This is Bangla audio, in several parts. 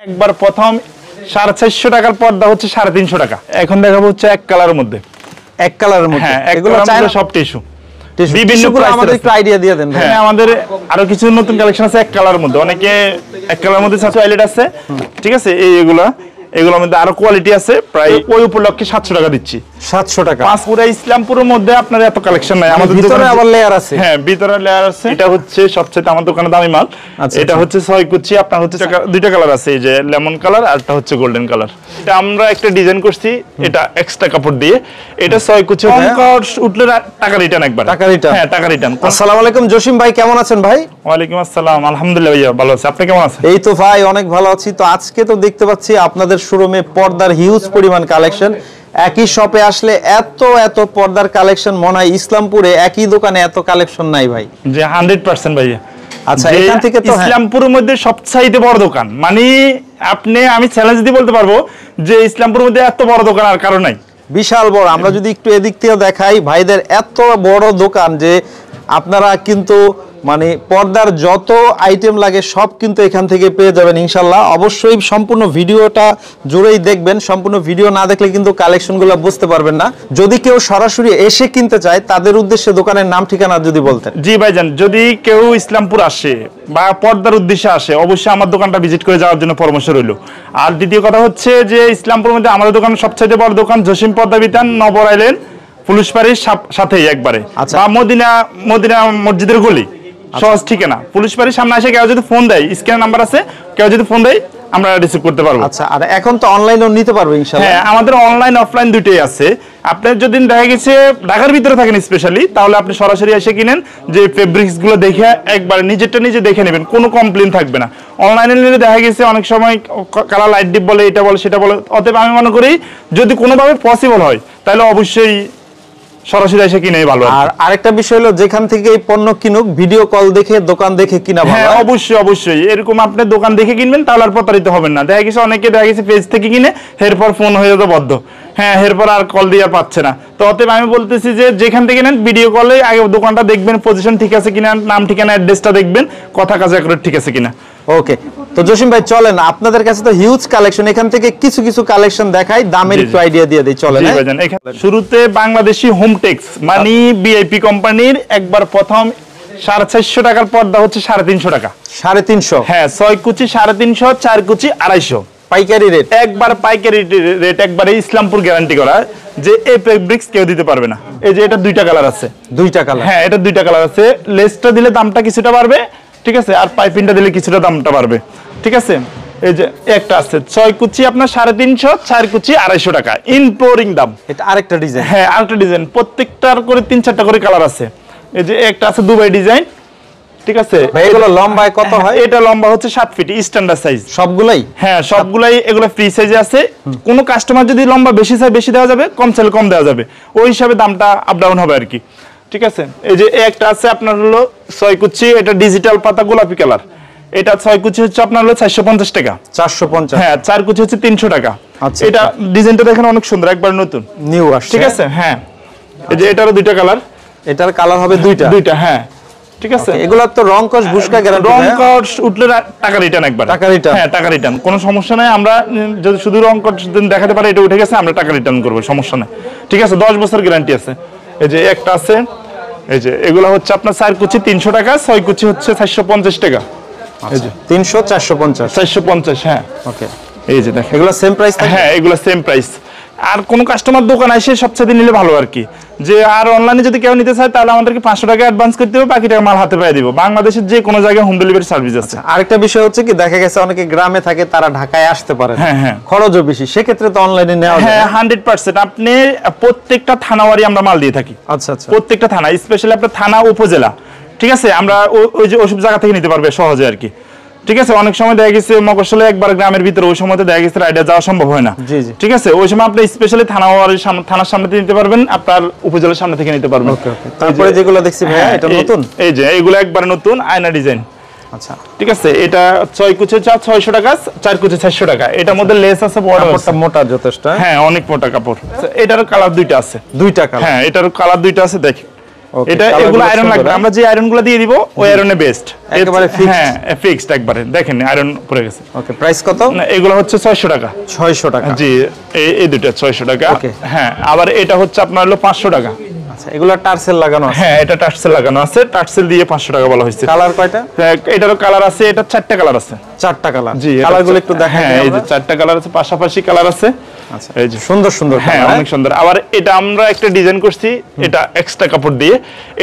একবার প্রথম 450 টাকার পর্দা হচ্ছে 350 টাকা। এখন দেখাবো হচ্ছে এক কালারের মধ্যে। এক কালারের মধ্যে এগুলো চাইলে সব টিস্যু। বিভিন্ন গুলো আমাদের একটু আইডিয়া দিয়ে দেন। হ্যাঁ, আমাদের আরো কিছু নতুন কালেকশন আছে এক কালারের মধ্যে। অনেকে এক কালারের মধ্যে টয়লেট আছে, ঠিক আছে। এগুলোর মধ্যে আরো কোয়ালিটি আছে। প্রায় ওই উপলক্ষে 700 টাকা দিচ্ছি। 700 টাকা। পাঁচপুরা ইসলামপুরের মধ্যে আপনার এত কালেকশন নাই। আমাদের ভিতরে আবার লেয়ার আছে। হ্যাঁ, ভিতরে লেয়ার আছে। এটা হচ্ছে সবচেয়ে আমার দোকানে দামি মাল। এটা হচ্ছে 6 কুচি। আপনার হচ্ছে দুইটা কালার আছে, এই যে লেমন কালার আর একটা হচ্ছে গোল্ডেন কালার। এটা আমরা একটা ডিজাইন করছি, এটা এক্সট্রা কাপড় দিয়ে। এটা 6 কুচি। কমকট উঠলে টাকা রিটার্ন একবার। টাকা রিটার্ন? হ্যাঁ, টাকা রিটার্ন। আসসালামু আলাইকুম জসিম ভাই, কেমন আছেন ভাই? ওয়ালাইকুম আসসালাম, আলহামদুলিল্লাহ ভাইয়া ভালো আছি। আপনি কেমন আছেন? এই তো ভাই অনেক ভালো আছি। তো আজকে তো দেখতে পাচ্ছি আপনাদের শোরুমে পর্দার হিউজ পরিমাণ কালেকশন। একই শপে আসলে এত পর্দার কালেকশন মনে হয় ইসলামপুরে একই দোকানে এত কালেকশন নাই ভাই। যে 100% ভাইয়া। আচ্ছা, এখান থেকে তো ইসলামপুরের মধ্যে সবচাইতে বড় দোকান, মানে আমি চ্যালেঞ্জ দিয়ে বলতে পারবো যে ইসলামপুরের মধ্যে এত বড় দোকান আর কারো নাই। বিশাল বড়। আমরা যদি একটু এদিক থেকে দেখাই, ভাইদের এত বড় দোকান যে আপনারা কিন্তু মানে পর্দার যত আইটেম লাগে সব কিন্তু এখান থেকে পেয়ে যাবেন ইনশাল্লাহ। অবশ্যই সম্পূর্ণ ভিডিওটা জুড়েই দেখবেন। সম্পূর্ণ ভিডিও না দেখলে কিন্তু কালেকশনগুলো বুঝতে পারবেন না। যদি কেউ সরাসরি এসে কিনতে চায় তাদের উদ্দেশ্যে দোকানের নাম ঠিকানা যদি বলতেন। জি ভাইজান, যদি কেউ ইসলামপুর আসে বা পর্দার উদ্দেশ্যে আসে অবশ্যই আমার দোকানটা ভিজিট করে যাওয়ার জন্য পরামর্শ রইল। আর দ্বিতীয় কথা হচ্ছে যে ইসলামপুরের মধ্যে আমাদের দোকান সবচেয়ে বড় দোকান জসিম পর্দা বিতান, নবর আইল্যান্ড, পুলিশ বাড়ির সাথেই একবারে। বা মদিনা মসজিদের গলি, সহজ ঠিকানা। পুলিশ বাড়ির সামনে এসে কেউ যদি ফোন দেয়, স্ক্রিনে নাম্বার আছে, কেউ যদি ফোন দেয় আমরা রিসিভ করতে পারবো। আচ্ছা, আর এখন তো অনলাইনেও নিতে পারবো ইনশাআল্লাহ। হ্যাঁ, আমাদের অনলাইন অফলাইন দুটোই আছে। আপনি যদি দেখা গেছে ঢাকার ভিতরে থাকেন স্পেশালি, তাহলে আপনি সরাসরি এসে কিনেন, যে ফেব্রিক্স গুলো দেখে একবার নিজেরটা নিজে দেখে নেবেন, কোনো কমপ্লেন থাকবে না। অনলাইনে নিলে দেখা গেছে অনেক সময় কালার লাইট ডিপ বলে, এটা বলে সেটা বলে। অতএব আমি মনে করি যদি কোনোভাবে পসিবল হয় তাহলে অবশ্যই সরাসরি এসে কিনেই ভালো। আর আরেকটা বিষয় হলো, যেখান থেকে এই পণ্য কিনুক ভিডিও কল দেখে দোকান দেখে কিনা ভালো। হ্যাঁ, অবশ্যই এরকম আপনি দোকান দেখে কিনবেন, তাহলে আর প্রতারিত হবেন না। দেখা গেছে অনেকে পেজ থেকে কিনে এরপর ফোন হয়ে যেত বদ্ধ। হ্যাঁ, এরপর আর কল দিয়ে পাচ্ছে না। তো অতএব আমি বলতেছি যে যেখান থেকে নেন ভিডিও কলে আগে দোকানটা দেখবেন, পজিশন ঠিক আছে কিনা, নাম ঠিকানা অ্যাড্রেসটা দেখবেন, কথা কাজ অ্যাকুরেট ঠিক আছে কিনা। ওকে, তো জসিম ভাই চলেন, আপনাদের কাছে তো হিউজ কালেকশন, এখান থেকে কিছু কালেকশন দেখাই, দামের একটু আইডিয়া দিয়ে দেই। চলেন। শুরুতে বাংলাদেশি হোমটেক্স মানে বিআইপি কোম্পানির একবার প্রথম 450 টাকার পর্দা হচ্ছে 350 টাকা। 350? হ্যাঁ, 6 কুচি 350, 4 কুচি 250 পাইকারি রেট। একবার পাইকারি রেট, একবারে ইসলামপুর গ্যারান্টি করা যে এই ফেব্রিক্স কেউ দিতে পারবে না। এই যে এটা দুইটা কালার আছে। দুইটা কালার? হ্যাঁ, এটা দুইটা কালার আছে। লেসটা দিলে দামটা কিছুটা বাড়বে, ঠিক আছে, আর পাইপিংটা দিলে কিছুটা দামটা বাড়বে, ঠিক আছে। এই যে একটা আছে 6 কুচি আপনার 350, 4 কুচি 250 টাকা ইনফ্লোরিং দাম। এটা আরেকটা ডিজাইন? হ্যাঁ, আরেকটা ডিজাইন। প্রত্যেকটার করে 3-4টা করে কালার আছে। এই যে একটা আছে দুবাই ডিজাইন, ঠিক আছে। এগুলো লম্বায় কত হয়? এটা লম্বা হচ্ছে 7 ফিট স্ট্যান্ডার্ড সাইজ সবগুলাই? হ্যাঁ, সবগুলাই। এগুলো ফ্রি সাইজে আছে। কোন কাস্টমার যদি লম্বা বেশি চায় বেশি দেওয়া যাবে, কম চাইলে কম দেওয়া যাবে। ওই হিসাবে দামটা আপ ডাউন হবে আর কি, ঠিক আছে। এই যে একটা আছে আপনার হলো 6 কুচি, এটা ডিজিটাল পাতা গোলাপি কালার। এটা 6 কুচি হচ্ছে আপনার হলো 450 টাকা। 450? হ্যাঁ, 4 কুচি হচ্ছে 300 টাকা। আচ্ছা, এটা ডিজাইনটা দেখেন অনেক সুন্দর, একবার নতুন নিউ আসছে, ঠিক আছে। হ্যাঁ, এই যে এটারও দুইটা কালার। এটার কালার হবে দুইটা? হ্যাঁ, ঠিক আছে। এগুলা তো রং কস ভুসকা গ্যারান্টি? রং কস উঠলে টাকা রিটার্ন একবার। টাকা রিটার্ন? হ্যাঁ, টাকা রিটার্ন, কোনো সমস্যা নাই। আমরা যদি শুধু রং কস দেখাতে পারি এটা উঠে গেছে, আমরা টাকা রিটার্ন করব, সমস্যা নাই, ঠিক আছে। 10 বছর গ্যারান্টি আছে। এই যে একটা আছে, এই যে এগুলো হচ্ছে আপনার 4 কুচি 300 টাকা, 6 কুচি হচ্ছে 450 টাকা। এই যে 300, 450? 450, হ্যাঁ। ওকে, এই যে দেখেন এগুলো সেম প্রাইস থাকে? হ্যাঁ, এগুলো সেম প্রাইস। আর কোন কাস্টমার দোকান আসে সবচেয়ে নিলে ভালো আর কি। যে আর অনলাইনে যদি কেউ নিতে চায় তাহলে আমাদেরকে 500 টাকা অ্যাডভান্স করতে হবে, বাকি টাকা মাল হাতে পেয়ে দিব। বাংলাদেশের যে কোনো জায়গায় হোম ডেলিভারি সার্ভিস আছে। আরেকটা বিষয় হচ্ছে কি, দেখা গেছে অনেকে গ্রামে থাকে, তারা ঢাকায় আসতে পারে, হ্যাঁ, খরচও বেশি, সেক্ষেত্রে তো অনলাইনে নেওয়া যায়? হ্যাঁ, 100%। আপনি প্রত্যেকটা থানাওয়ারি আমরা মাল দিয়ে থাকি। আচ্ছা, প্রত্যেকটা থানা, স্পেশালি আপনার থানা উপজেলা, ঠিক আছে। আমরা ওই যে ওইসব জায়গা থেকে নিতে পারবে সহজে আর কি, ঠিক আছে। অনেক সময় দেখা গেছে মফস্বলে একবার গ্রামের ভিতরে, ওই সময়তে দেখা গেছে রাইডে যাওয়া সম্ভব হয় না, ঠিক আছে। ওই সময় আপনি স্পেশালি থানার সামনে থেকে নিতে পারবেন, আপনার উপজেলার সামনে থেকে নিতে পারবেন। তারপরে যেগুলো দেখছি ভাইয়া, এটা নতুন? এই যে এগুলো একবার নতুন আয়না ডিজাইন। আচ্ছা, ঠিক আছে। এটা 6 কুচি 600 টাকা, 4 কুচি 400 টাকা। এটা মধ্যে লেস আছে, কাপড়টা মোটা যথেষ্ট। হ্যাঁ, অনেক মোটা কাপড়। এটার কালার দুইটা আছে। দুইটা কালার? হ্যাঁ, এটার কালার দুইটা আছে। দেখেন Okay, এটা colour এগুলো গুলো আয়রন সুন্দর, লাগবে, হ্যাঁ? আমরা যে আয়রনগুলো দিয়ে দিব ওই আয়রনে বেস্ট, একেবারে fixed? হ্যাঁ ফিক্সড একবারে, দেখেন আয়রন পড়ে গেছে। ওকে, প্রাইস কত? না, এগুলো হচ্ছে 600 টাকা। 600 টাকা। জি, এই দুটো 600 টাকা। Okay. হ্যাঁ, আবার এটা হচ্ছে আপনার হলো 500 টাকা। আচ্ছা, এগুলো টার্সেল লাগানো আছে? হ্যাঁ, এটা টার্সেল লাগানো আছে, টার্সেল দিয়ে 500 টাকা বলা হয়েছে। কালার কয়টা? এটারও কালার আছে, এটা 4টা কালার আছে। 4টা কালার। জি, কালারগুলো একটু দেখাই। হ্যাঁ, এই যে 4টা কালার আছে, পাশাপাশি কালার আছে। আচ্ছা, এই যে সুন্দর সুন্দর হ্যাঁ, কালার। অনেক সুন্দর। আবার এটা আমরা একটা ডিজাইন করছি, এটা এক্সট্রা কাপড় দিয়ে,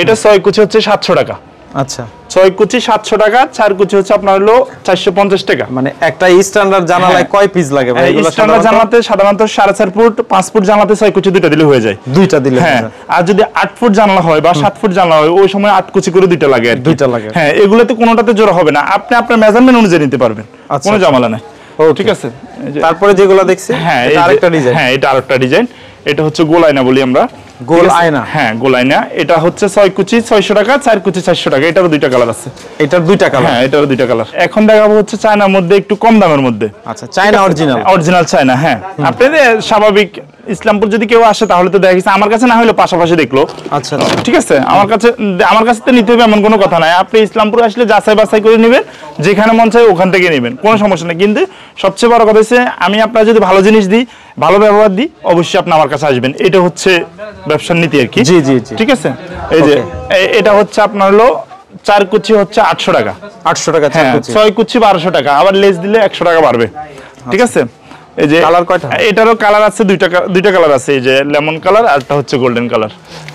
এটা 6 কুচি হচ্ছে 700 টাকা। আচ্ছা, 6 কুচি 700 টাকা, 4 কুচি হচ্ছে আপনার হলো 450 টাকা। মানে একটা স্ট্যান্ডার্ড জানালায় কয় পিস লাগে ভাই? এগুলো স্ট্যান্ডার্ড জানলাতে সাধারণত 4.5 ফুট 5 ফুট জানলাতে 6 কুচি দুইটা দিলে হয়ে যায়। দুইটা দিলে হ্যাঁ, আর যদি 8 ফুট জানলা হয় বা 7 ফুট জানলা হয়, ওই সময় 8 কুচি করে দুইটা লাগে আর কি। দুইটা লাগে। হ্যাঁ, এগুলোতে কোনোটাতে জোড়া হবে না, আপনি আপনার মেজারমেন্ট অনুযায়ী নিতে পারবেন, আচ্ছা, কোনো ঝামেলা নাই। Okay. ঠিক আছে। এই যে তারপরে যেগুলো দেখছি, হ্যাঁ, এটা আরেকটা ডিজাইন। হ্যাঁ, এটা আরেকটা ডিজাইন। এটা হচ্ছে গোল আয়না বলি আমরা। গোল ঠিক আছে? আয়না। হ্যাঁ, গোল আয়না। এটা হচ্ছে 6 কুচি 600 টাকা, 4 কুচি 400 টাকা। এটারও দুইটা কালার আছে। এটার দুইটা কালার? হ্যাঁ, এটারও দুইটা কালার। এখন দেখাবো হচ্ছে চায়নার মধ্যে একটু কম দামের মধ্যে। আচ্ছা, চায়না অরিজিনাল? অরিজিনাল চায়না, হ্যাঁ। আপনাদের স্বাভাবিক ইসলামপুর যদি কেউ আসে তাহলে তো দেখা গেছে আমার কাছে না হলে পাশাপাশি দেখলো। আচ্ছা, ঠিক আছে, আমার কাছে তো নিতে হবে এমন কোনো কথা নাই। আপনি ইসলামপুর আসলে যাচাই বাছাই করে নেবেন, যেখানে মন চায় ওখান থেকে নেবেন, কোনো সমস্যা নেই। কিন্তু সবচেয়ে বড় কথা হচ্ছে আমি আপনার যদি ভালো জিনিস দিই, ভালো ব্যবহার দিই, অবশ্যই আপনি আমার কাছে আসবেন। এটা হচ্ছে ব্যবসার নীতি আর কি। জি জি জি। ঠিক আছে। এই যে এটা হচ্ছে আপনার হলো 4 কুচি হচ্ছে 800 টাকা। 800 টাকা 4 কুচি? 6 কুচি 1200 টাকা, আবার লেস দিলে 100 টাকা বাড়বে। ঠিক আছে। এই যে কালার কয়টা? এটারও কালার আছে, দুইটা কালার আছে, এই যে লেমন কালার আর একটা হচ্ছে গোল্ডেন কালার।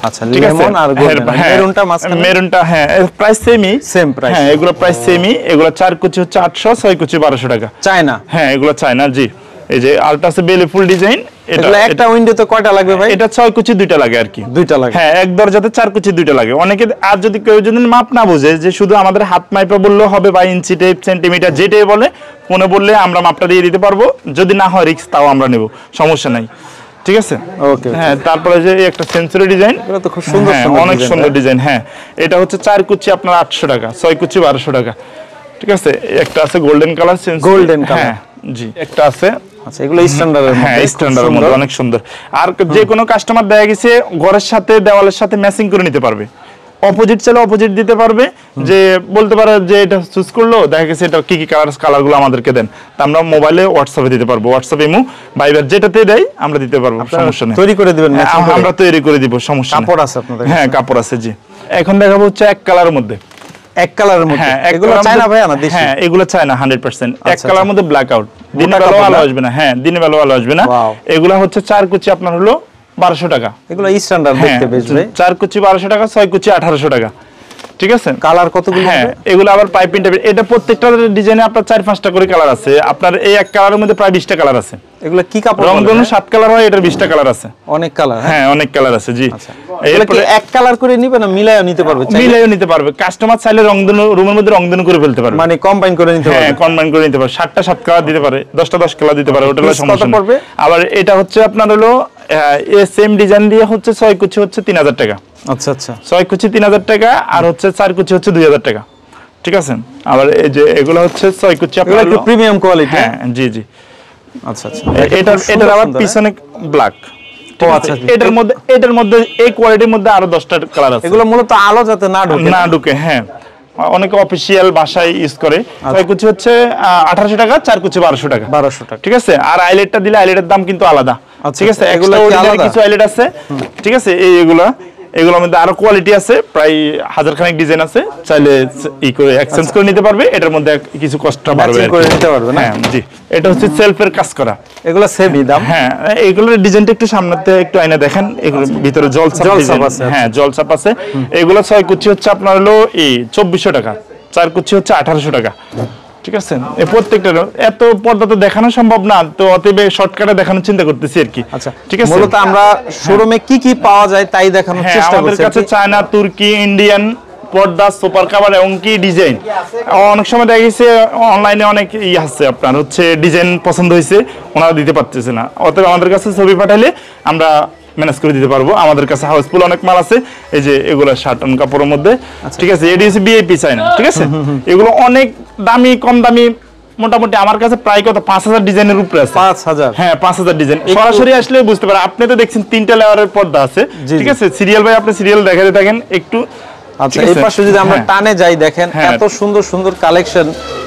আচ্ছা, লেমন আর গোল্ডেন। মেরুনটা মাঝখানে? মেরুনটা হ্যাঁ, প্রাইস সেমই। Same price? হ্যাঁ, এগুলো প্রাইস সেমই। এগুলো 4 কুচি হচ্ছে 800, 6 কুচি 1200 টাকা। চায়না? হ্যাঁ, এগুলো চায়না। জি, এই যে আলটা আছে বেলি ফুল ডিজাইন। এগুলো একটা উইন্ডোতে কয়টা লাগবে ভাই? এটা 6 কুচি দুইটা লাগে আর কি। দুইটা লাগে? হ্যাঁ, এক দরজাতে 4 কুচি দুইটা লাগে। অনেকে আর যদি কেউ যদি মাপ না বুঝে, যে শুধু আমাদের হাত মাইপে বললেও হবে বা ইঞ্চি টেপ সেন্টিমিটার যেটাই বলে, ফোনে বললে আমরা মাপটা দিয়ে দিতে পারবো। যদি না হয় রিস্ক, তাও আমরা নেব, সমস্যা নাই। ঠিক আছে। ওকে। হ্যাঁ, তারপরে যে একটা সেন্সরি ডিজাইন, এগুলো তো খুব সুন্দর হ্যাঁ, সুন্দর অনেক ডিজাইন। সুন্দর ডিজাইন। হ্যাঁ, এটা হচ্ছে 4 কুচি আপনার 800 টাকা, 6 কুচি 1200 টাকা। ঠিক আছে। একটা আছে golden colour sensory. Golden colour? হ্যাঁ, জি, একটা আছে। আচ্ছা, এগুলো স্ট্যান্ডার্ডের মধ্যে? হ্যাঁ, স্ট্যান্ডার্ডের মধ্যে অনেক সুন্দর। আর যে কোনো কাস্টমার দেখা গেছে ঘরের সাথে দেওয়ালের সাথে ম্যাচিং করে নিতে পারবে। অপোজিট চাইলে অপোজিট দিতে পারবে, যে বলতে পারে যে এটা চুজ করলো, দেখা গেছে এটা কি কি কালারগুলো আমাদেরকে দেন, তা আমরা মোবাইলে হোয়াটসঅ্যাপে দিতে পারবো। হোয়াটসঅ্যাপ ইমো ভাইবার যেটাতে দেয় আমরা দিতে পারবো, সমস্যা নেই। তৈরি করে দিবেন? আমরা তৈরি করে দিব, সমস্যা নেই। কাপড় আছে আপনাদের? হ্যাঁ, কাপড় আছে। জি, এখন দেখাবো হচ্ছে এক কালারের মধ্যে। এক কালারের মধ্যে? হ্যাঁ, এগুলো চায়না ভাই না দেশি? হ্যাঁ, এগুলো চায়না 100%। এক আচ্ছা, কালার মধ্যে ব্ল্যাক আউট, দিনে বেলা আলো আসবে না। হ্যাঁ, দিনে বেলা আলো আসবে না। এগুলো হচ্ছে 4 কুচি আপনার হলো 1200 টাকা। এগুলো স্ট্যান্ডার্ড দেখতে বেশ ভাই। 4 কুচি 1200 টাকা, 6 কুচি 1800 টাকা। ঠিক আছে। কালার কতগুলো? হ্যাঁ, এগুলো আবার পাইপিং টাইপের। এটা প্রত্যেকটা ডিজাইনে আপনার 4-5টা করে কালার আছে। আপনার এই এক কালারের মধ্যে প্রায় 20টা কালার আছে। এগুলো কি কাপড়? রংধনু 7 কালার হয়, এটার 20টা কালার আছে। অনেক কালার? হ্যাঁ, অনেক কালার আছে। জি। এগুলো কি এক কালার করে নিবে না মিলায়ও নিতে পারবে? মিলায়ও নিতে পারবে। কাস্টমার চাইলে রংধনু রুমের মধ্যে রংধনু করে ফেলতে পারবে, মানে কম্বাইন করে নিতে পারবে? হ্যাঁ, কম্বাইন করে নিতে পারবে। 7টা 7 কালার দিতে পারে, 10টা 10 কালার দিতে পারে, ওটা সমস্যা নেই। আবার এটা হচ্ছে আপনার হলো সেম ডিজাইন দিয়ে হচ্ছে 6 কুচি হচ্ছে 3000 টাকা। আচ্ছা আচ্ছা, 6 কুচি 3000 টাকা, আর হচ্ছে 4 কুচি হচ্ছে 2000 টাকা। ঠিক আছে। আবার এই যে এগুলো হচ্ছে 6 কুচি আপনার একটু প্রিমিয়াম কোয়ালিটি? হ্যাঁ, জি জি। আচ্ছা আচ্ছা, এটার আবার পিছনে ব্ল্যাক। ও আচ্ছা, এটার মধ্যে এই কোয়ালিটির মধ্যে আরো 10টা কালার আছে। এগুলো মূলত আলো যাতে না ঢুকে। হ্যাঁ, অনেকে অফিশিয়াল ভাষায় ইউজ করে। 6 কুচি হচ্ছে 1800 টাকা, 4 কুচি 1200 টাকা। 1200 টাকা। ঠিক আছে। আর আইলেটটা দিলে আইলেটের দাম কিন্তু আলাদা। ঠিক আছে। এগুলো কিছু আইলেট আছে। ঠিক আছে। এগুলোর মধ্যে আরো কোয়ালিটি আছে, প্রায় 1000 খানেক ডিজাইন আছে। চাইলে করে এক্সচেঞ্জ করে নিতে পারবে। এটার মধ্যে কিছু কষ্ট বাড়বে করে নিতে পারবে না? হ্যাঁ, জি। এটা হচ্ছে সেলফের কাজ করা। এগুলো সেমই দাম? হ্যাঁ, এগুলোর ডিজাইনটা একটু সামনেতে একটু আয়না দেখেন। এগুলোর ভিতরে জলছাপ আছে। হ্যাঁ, জলছাপ আছে। এগুলো 6 কুচি হচ্ছে আপনার হলো 2400 টাকা, 4 কুচি হচ্ছে 1800 টাকা। ঠিক আছে। এই প্রত্যেকটা এত পর্দা তো দেখানো সম্ভব না, তো অতএব শর্টকাটে দেখানোর চিন্তা করতেছি আর কি। আচ্ছা, ঠিক আছে। মূলত আমরা শোরুমে কি কি পাওয়া যায় তাই দেখানোর চেষ্টা করছি। আমাদের কাছে চায়না, তুর্কি, ইন্ডিয়ান পর্দা, সুপার কাভার এবং কি ডিজাইন। অনেক সময় দেখা গেছে অনলাইনে অনেক আছে, আপনার হচ্ছে ডিজাইন পছন্দ হয়েছে, ওনারা দিতে পারতেছে না। অতএব আমাদের কাছে ছবি পাঠাইলে আমরা ম্যানেজ করে দিতে পারবো। আমাদের কাছে হাউসফুল অনেক মাল আছে। এই যে এগুলো শার্টন কাপড়ের মধ্যে। ঠিক আছে। এটি হচ্ছে বিআইপি চায়না। ঠিক আছে। এগুলো অনেক দামি, কম দামি মোটামুটি আমার কাছে প্রায় কত 5000 ডিজাইনের উপরে আছে। 5000? হ্যাঁ 5000 ডিজাইন। সরাসরি আসলে বুঝতে পারেন। আপনি তো দেখছেন 3টা লেয়ারের পর্দা আছে, ঠিক আছে? সিরিয়াল ভাই আপনি সিরিয়াল দেখাতে থাকেন একটু। আচ্ছা, এই পাশে যদি আমরা টানে যাই দেখেন এত সুন্দর সুন্দর কালেকশন,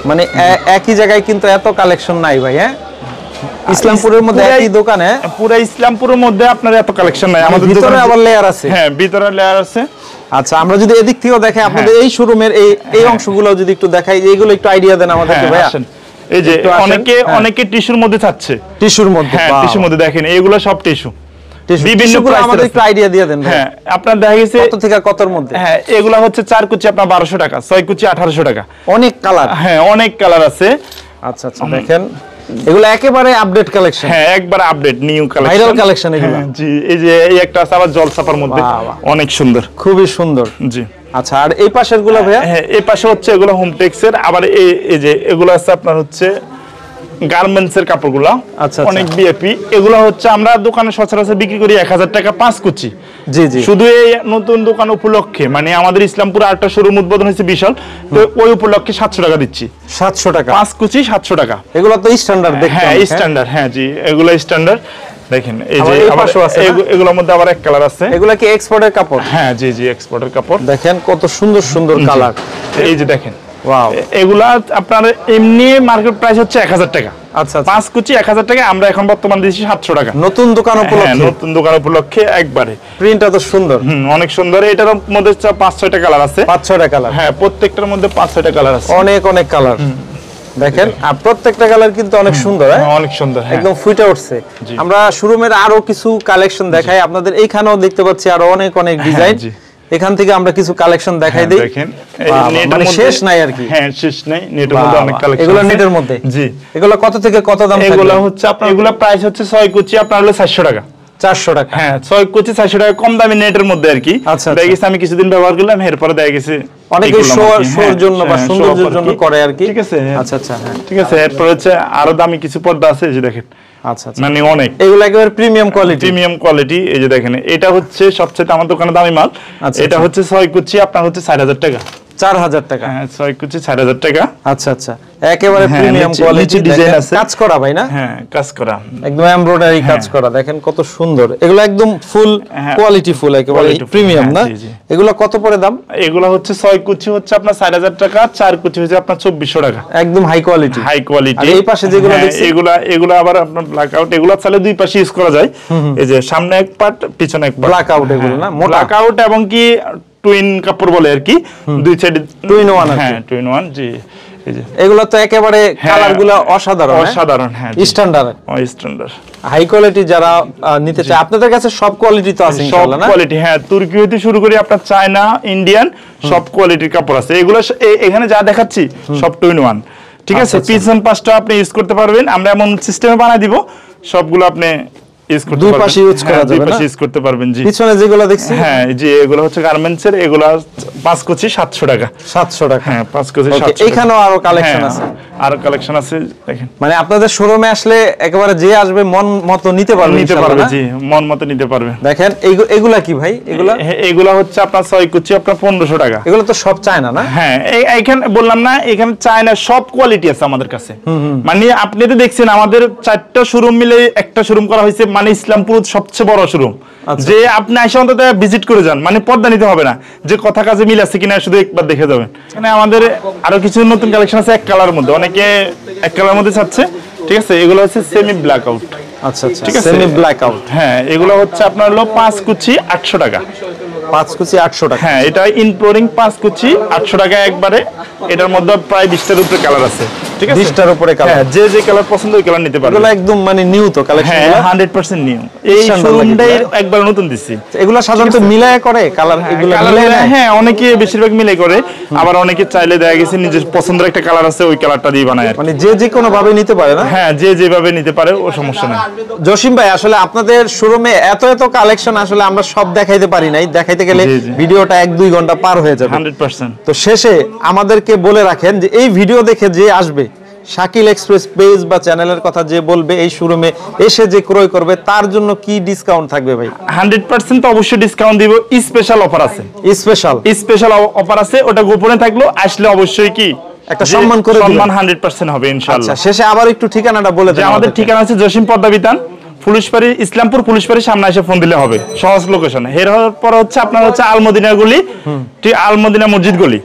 মানে একই জায়গায় কিন্তু এত কালেকশন নাই ভাই। হ্যাঁ, ইসলামপুরের মধ্যে একই দোকানে পুরো ইসলামপুরের মধ্যে আপনার এত কালেকশন নাই। আমাদের ভিতরে আবার লেয়ার আছে। হ্যাঁ, ভিতরে লেয়ার আছে। আচ্ছা, আমরা যদি এদিক থেকেও দেখাই আপনাদের এই শোরুমের এই অংশগুলো যদি একটু দেখাই, এইগুলো একটু আইডিয়া দেন আমাদেরকে ভাই। এই যে অনেকে টিস্যুর মধ্যে চাচ্ছে। টিস্যুর মধ্যে? হ্যাঁ, টিস্যুর মধ্যে দেখেন এইগুলো সব টিস্যু। বিভিন্ন প্রাইস আমাদের একটু আইডিয়া দিয়ে দেন ভাই। হ্যাঁ, আপনার দেখা গেছে কত থেকে কতর মধ্যে? হ্যাঁ, এগুলা হচ্ছে 4 কুচি আপনার 1200 টাকা, 6 কুচি 1800 টাকা। অনেক কালার? হ্যাঁ, অনেক কালার আছে। আচ্ছা আচ্ছা, দেখেন এগুলো একেবারে আপডেট কালেকশন। হ্যাঁ, একবারে update new collection, viral collection এগুলো। জি, এই যে এই একটা আছে আবার জলসাপার মধ্যে, অনেক সুন্দর, খুবই সুন্দর। জি। আচ্ছা, আর এই পাশের গুলো ভাইয়া? হ্যাঁ, এই পাশে হচ্ছে এগুলো হোমটেক্সের, আবার এই যে এগুলো আছে আপনার হচ্ছে গার্মেন্টস এর কাপড়গুলো। আচ্ছা, অনেক বিএপি। এগুলো হচ্ছে আমরা দোকানে সচরাচর বিক্রি করি 1000 টাকা 5 কুচি। জি জি। শুধু এই নতুন দোকান উপলক্ষে, মানে আমাদের ইসলামপুরে আরেকটা শোরুম উদ্বোধন হয়েছে বিশাল, তো ওই উপলক্ষে 700 টাকা দিচ্ছি। 700 টাকা 5 কুচি 700 টাকা। এগুলো তো স্ট্যান্ডার্ড দেখতে। হ্যাঁ, স্ট্যান্ডার্ড। হ্যাঁ জি, এগুলো স্ট্যান্ডার্ড। দেখেন এই যে আবার এগুলোর মধ্যে আবার এক কালার আছে। এগুলা কি এক্সপোর্টের কাপড়? হ্যাঁ জি জি, এক্সপোর্টের কাপড়। দেখেন কত সুন্দর সুন্দর কালার। এই যে দেখেন, ওয়াও। এগুলা আপনার এমনি মার্কেট প্রাইস হচ্ছে 1000 টাকা। আচ্ছা, 5 কুচি 1000 টাকা, আমরা এখন বর্তমান দিচ্ছি 700 টাকা। নতুন দোকান উপলক্ষে? নতুন দোকান উপলক্ষে একবারে। প্রিন্টটা তো সুন্দর। অনেক সুন্দর। এটার মধ্যে 5-6টা কালার আছে। 5-6টা কালার? হ্যাঁ, প্রত্যেকটার মধ্যে 5-6টা কালার আছে। অনেক অনেক কালার। দেখেন, আর প্রত্যেকটা কালার কিন্তু অনেক সুন্দর। অনেক সুন্দর, একদম ফুটে উঠছে। আমরা শোরুমের আরো কিছু কালেকশন দেখাই আপনাদের। এইখানেও দেখতে পাচ্ছি আরো অনেক অনেক ডিজাইন। এখান থেকে আমরা কিছু কালেকশন দেখাই দেই। দেখেন, মানে শেষ নাই আর কি। হ্যাঁ, শেষ নাই। নেটের মধ্যে অনেক কালেকশন। এগুলো নেটের মধ্যে? জি। এগুলো কত থেকে কত দাম? এগুলো হচ্ছে আপনার, এগুলো প্রাইস হচ্ছে 6 কুচি আপনার হলো 400 টাকা। 400 টাকা? হ্যাঁ, 6 কুচি 400 টাকা, কম দামি নেটের মধ্যে আর কি। আচ্ছা, দেখা গেছে আমি কিছুদিন ব্যবহার করলাম, এরপরে দেখা গেছে অনেকে শোর জন্য বা সৌন্দর্যের জন্য করে আর কি। ঠিক আছে। আচ্ছা আচ্ছা, হ্যাঁ ঠিক আছে। এরপর হচ্ছে আরো দামি কিছু পর্দা আছে, এই যে দেখেন। আচ্ছা আচ্ছা, মানে অনেক, এগুলো একেবারে প্রিমিয়াম কোয়ালিটি। Premium quality. এই যে দেখেন, এটা হচ্ছে সবচেয়ে আমার দোকানে দামি মাল। এটা হচ্ছে 6 কুচি আপনার হচ্ছে 4000 টাকা। 4000 টাকা? হ্যাঁ, 6 কুচি 4000 টাকা। আচ্ছা আচ্ছা, একেবারে প্রিমিয়াম কোয়ালিটি। ডিজাইন আছে, কাজ করা ভাই না? হ্যাঁ, কাজ করা, একদম এমব্রয়ডারি কাজ করা। দেখেন কত সুন্দর। এগুলো একদম ফুল কোয়ালিটি, ফুল একেবারে প্রিমিয়াম না? এগুলো কত পড়ে দাম? এগুলো হচ্ছে 6 কুচি হচ্ছে আপনার 4000 টাকা, 4 কুচি হচ্ছে আপনার 2400 টাকা। একদম হাই কোয়ালিটি। High quality. আর এই পাশে যেগুলো দেখছি, এগুলো আবার আপনার ব্ল্যাক আউট। এগুলো চাইলে দুই পাশে ইউজ করা যায়। এই যে সামনে এক পার্ট, পিছনে এক পার্ট। ব্ল্যাক আউট এগুলো না? ব্ল্যাক আউট এবং কি টুইন কাপড় বলে আর কি, দুই সাইডে 2-in-1। হ্যাঁ, 2-in-1। জি, এই যে এগুলো তো একেবারে কালারগুলো অসাধারণ। অসাধারণ। হ্যাঁ, স্ট্যান্ডার্ড, স্ট্যান্ডার্ড, হাই কোয়ালিটি যারা নিতে চায়। আপনাদের কাছে সব কোয়ালিটি তো আছে ইনশাআল্লাহ না? সব কোয়ালিটি। হ্যাঁ, তুর্কি হতে শুরু করে আপনার চায়না, ইন্ডিয়ান, সব কোয়ালিটির কাপড় আছে। এগুলো এখানে যা দেখাচ্ছি সব 2-in-1। ঠিক আছে। পিছন পাশটা আপনি ইউজ করতে পারবেন, আমরা এমন সিস্টেমে বানাই দিব সবগুলো আপনি ইউজ করতে পারবেন। দুই পাশে ইউজ করা যাবে না? দুই পাশে ইউজ করতে পারবেন। জি। পিছনে যেগুলো দেখছি, হ্যাঁ জি, এগুলো হচ্ছে গার্মেন্টস এর। এগুলো 5 কুচি 700 টাকা। 700 টাকা? হ্যাঁ, 5 কুচি 700। এখানেও আরো কালেকশন আছে? আরো কালেকশন আছে, দেখেন। মানে আপনাদের শোরুমে আসলে একেবারে যে আসবে মন মতো নিতে পারবে? নিতে পারবে, জি, মন মতো নিতে পারবে। দেখেন এগুলা কি ভাই? এগুলা হচ্ছে আপনার 6 কুচি আপনার 1500 টাকা। এগুলো তো সব চায়না না? হ্যাঁ, এইখানে বললাম না, এখানে চায়না সব কোয়ালিটি আছে আমাদের কাছে। মানে আপনি তো দেখছেন আমাদের 4টা শোরুম মিলে একটা শোরুম করা হয়েছে, মানে ইসলামপুর সবচেয়ে বড় শোরুম। যে আপনি এসে অন্তত ভিজিট করে যান, মানে পর্দা নিতে হবে না, যে কথা কাজে মিল আছে কিনা শুধু একবার দেখে যাবেন। মানে আমাদের আরো কিছু নতুন কালেকশন আছে এক কালার মধ্যে, অনেকে এক কালার মধ্যে চাচ্ছে। ঠিক আছে। এগুলো হচ্ছে সেমি ব্ল্যাক আউট। আচ্ছা আচ্ছা, সেমি ব্ল্যাক আউট। হ্যাঁ, এগুলো হচ্ছে আপনার হলো 5 কুচি 800 টাকা। 5 কুচি 800 টাকা? হ্যাঁ, এটা ইনক্লুডিং 5 কুচি 800 টাকা একবারে। এটার মধ্যে প্রায় 20টার উপরে কালার আছে। ঠিক আছে, 20টার উপরে কালার। হ্যাঁ, যে কালার পছন্দ ওই কালার নিতে পারবেন। এগুলো একদম মানে নিউ তো কালেকশন? হ্যাঁ, 100% নিউ। এই শোরুমটাই একবার নতুন দিছি। এগুলো সাধারণত মিলায় করে কালার? এগুলো মিলায়? হ্যাঁ, অনেকে বেশিরভাগ মিলাই করে, আবার অনেকে চাইলে দেখা গেছে নিজের পছন্দের একটা কালার আছে, ওই কালারটা দিয়ে বানায়। মানে যে কোনো ভাবে নিতে পারে না? হ্যাঁ, যে যেভাবে নিতে পারে, ও সমস্যা নেই। জসিম ভাই, আসলে আপনাদের শোরুমে এত কালেকশন, আসলে আমরা সব দেখাইতে পারি নাই। দেখাইতে গেলে ভিডিওটা 1-2 ঘন্টা পার হয়ে যাবে। 100%। তো শেষে আমাদেরকে বলে রাখেন যে এই ভিডিও দেখে যে আসবে, শাকিল এক্সপ্রেস পেজ বা চ্যানেলের কথা যে বলবে, এই শোরুমে এসে যে ক্রয় করবে, তার জন্য কি ডিসকাউন্ট থাকবে ভাই? 100% তো অবশ্যই ডিসকাউন্ট দিব। স্পেশাল অফার আছে। স্পেশাল অফার আছে, ওটা গোপনে থাকলো, আসলে অবশ্যই কি একটা সম্মান করে দিবেন। সম্মান 100% হবে ইনশাআল্লাহ। আচ্ছা, শেষে আবার একটু ঠিকানাটা বলে দেন। আমাদের ঠিকানা আছে জসিম পদ্মা বিতান, পুলিশবাড়ি, ইসলামপুর পুলিশবাড়ির সামনে এসে ফোন দিলে হবে, সহজ লোকেশনে। এরপর হচ্ছে আপনার হচ্ছে আলমদিনা গলি, ঠিক আলমদিনা মসজিদ গলি,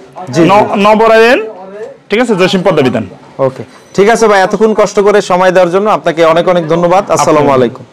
নবরায়ণ, ঠিক আছে, জসিম পদ্মা বিতান। ওকে, ঠিক আছে ভাই, এতক্ষণ কষ্ট করে সময় দেওয়ার জন্য আপনাকে অনেক অনেক ধন্যবাদ। আসসালামু আলাইকুম।